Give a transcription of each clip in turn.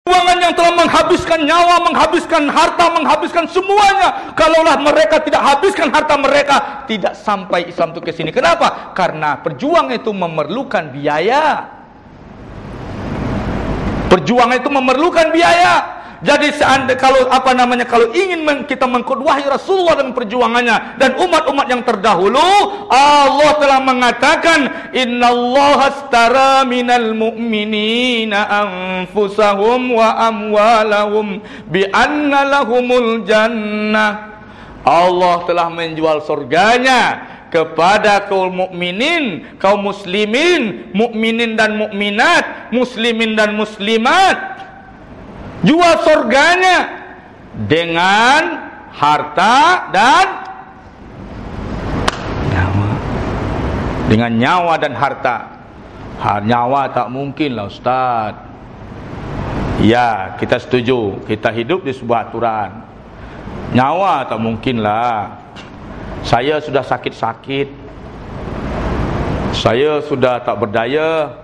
Perjuangan yang telah menghabiskan nyawa, menghabiskan harta, menghabiskan semuanya. Kalaulah mereka tidak habiskan harta mereka, tidak sampai Islam itu ke sini. Kenapa? Karena perjuangan itu memerlukan biaya. Perjuangan itu memerlukan biaya. Jadi kalau ingin kita mengqudwahi Rasulullah dengan perjuangannya dan umat-umat yang terdahulu, Allah telah mengatakan, innallaha astara minal mu'minina anfusahum wa amwalahum bi anna lahumul jannah. Allah telah menjual surganya kepada kaum mukminin, kaum muslimin, mukminin dan mukminat, muslimin dan muslimat. Jual surganya dengan harta dan nyawa. Dengan nyawa dan harta. Nyawa tak mungkin lah Ustaz. Ya, kita setuju. Kita hidup di sebuah aturan. Nyawa tak mungkin lah. Saya sudah sakit-sakit. Saya sudah tak berdaya.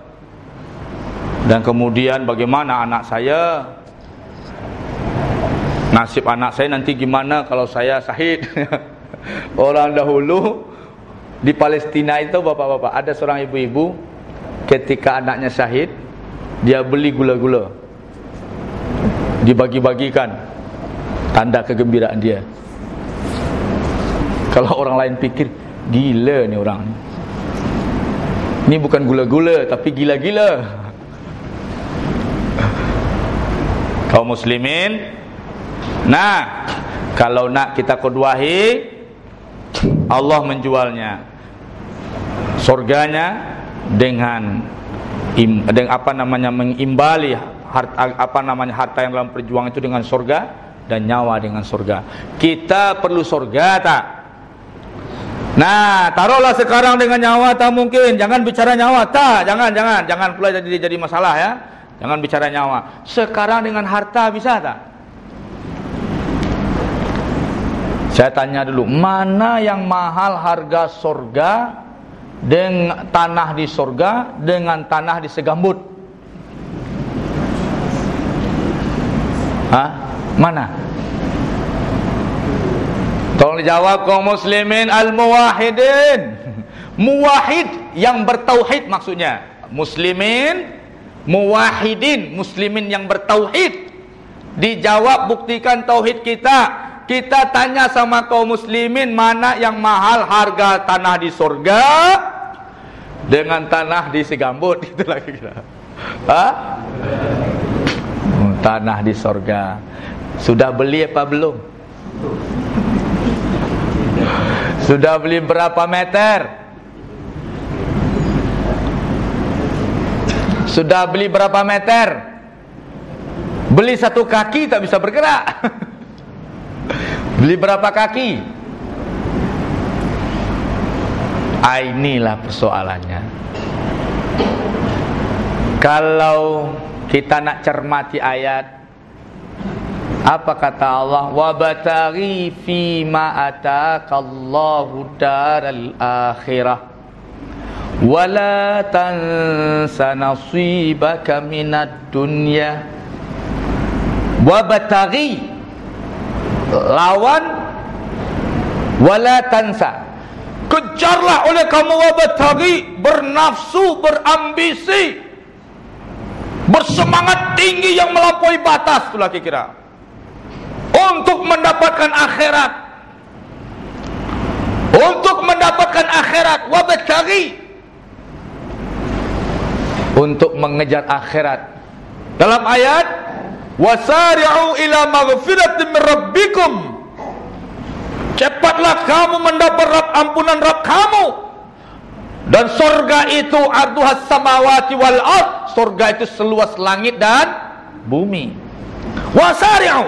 Dan kemudian bagaimana anak saya? Nasib anak saya nanti gimana kalau saya syahid? Orang dahulu di Palestina itu, bapak-bapak, ada seorang ibu-ibu ketika anaknya syahid, dia beli gula-gula, dibagi-bagikan, tanda kegembiraan dia. Kalau orang lain pikir, gila nih orang ini. Ini bukan gula-gula, tapi gila-gila. Kaum muslimin, nah, kalau nak kita qudwahi, Allah menjualnya surganya dengan mengimbali harta yang dalam perjuangan itu dengan surga dan nyawa dengan surga. Kita perlu surga tak? Nah, taruhlah sekarang dengan nyawa tak mungkin. Jangan bicara nyawa tak, jangan pula jadi masalah ya. Jangan bicara nyawa. Sekarang dengan harta bisa tak? Saya tanya dulu, mana yang mahal harga surga dengan tanah di surga dengan tanah di segambut? Hah? Mana? Tolong dijawab kaum muslimin al-muwahhidin. Muwahhid yang bertauhid maksudnya. Muslimin, muwahhidin, muslimin yang bertauhid. Dijawab, buktikan tauhid kita. Kita tanya sama kaum muslimin, mana yang mahal harga tanah di surga dengan tanah di segambut? Itu lagi kira. Hah? Tanah di surga. Sudah beli apa belum? Sudah beli berapa meter? Sudah beli berapa meter? Beli satu kaki tak bisa bergerak. Beli berapa kaki? Inilah persoalannya. Kalau kita nak cermati ayat, apa kata Allah? Wabtaghi fima ataakallahu daral akhirah wala tansa nasibaka minad dunya. Wabtaghi, lawan, wala tansa, kejarlah oleh kamu, wabtaghi, bernafsu, berambisi, bersemangat tinggi yang melampaui batas, itulah kira untuk mendapatkan akhirat. Untuk mendapatkan akhirat, wabtaghi, untuk mengejar akhirat. Dalam ayat, wasari'u ila maghfiratin min rabbikum, cepatlah kamu mendapat ampunan Rabb kamu. Dan surga itu arduhas samawati wal ard, surga itu seluas langit dan bumi. Wasari'u,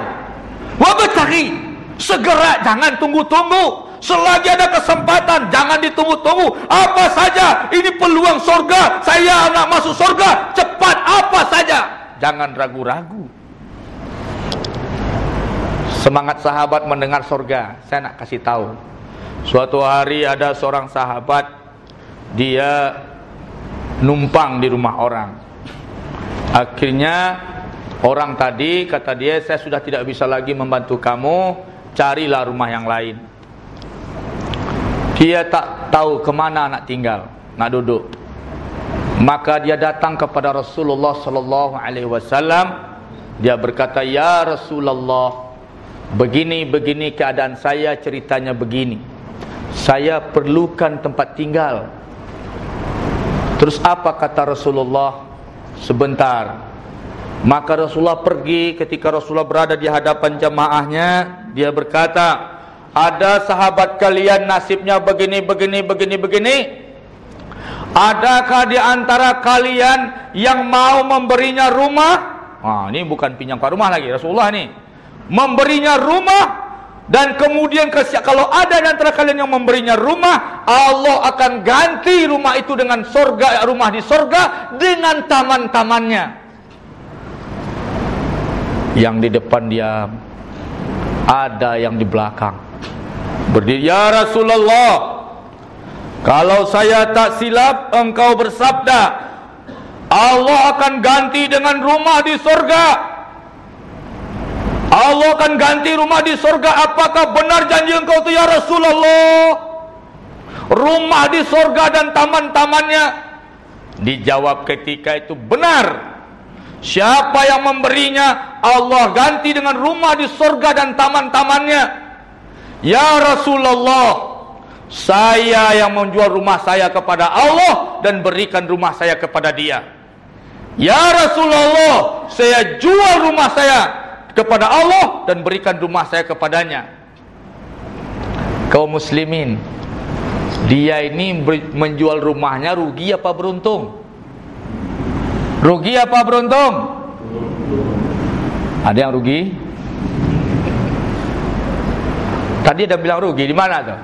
wabtaghi, segera, jangan tunggu-tunggu. Selagi ada kesempatan, jangan ditunggu-tunggu. Apa saja, ini peluang surga, saya nak masuk surga, cepat, apa saja, jangan ragu-ragu. Semangat sahabat mendengar surga. Saya nak kasih tahu, suatu hari ada seorang sahabat, dia numpang di rumah orang. Akhirnya Orang tadi kata dia, saya sudah tidak bisa lagi membantu kamu, carilah rumah yang lain. Dia tak tahu kemana nak tinggal, nak duduk. Maka dia datang kepada Rasulullah sallallahu alaihi wasallam. Dia berkata, ya Rasulullah, begini keadaan saya, ceritanya begini. Saya perlukan tempat tinggal. Terus apa kata Rasulullah? Sebentar. Maka Rasulullah pergi. Ketika Rasulullah berada di hadapan jamaahnya, dia berkata, ada sahabat kalian nasibnya begini. Adakah di antara kalian yang mau memberinya rumah? Ini bukan pinjam rumah lagi, Rasulullah nih memberinya rumah. Dan kemudian kalau ada di antara kalian yang memberinya rumah, Allah akan ganti rumah itu dengan surga, rumah di surga dengan taman-tamannya. Yang di depan diam, ada yang di belakang berdiri. Ya Rasulullah, kalau saya tak silap, engkau bersabda Allah akan ganti dengan rumah di surga. Allah akan ganti rumah di surga. Apakah benar janji engkau itu ya Rasulullah? Rumah di surga dan taman-tamannya. Dijawab ketika itu, benar. Siapa yang memberinya, Allah ganti dengan rumah di surga dan taman-tamannya. Ya Rasulullah, saya yang menjual rumah saya kepada Allah dan berikan rumah saya kepada dia. Ya Rasulullah, saya jual rumah saya kepada Allah dan berikan rumah saya kepadanya. Kaum muslimin, dia ini menjual rumahnya rugi apa beruntung? Rugi apa beruntung? Ada yang rugi? Tadi ada bilang rugi, di mana tuh?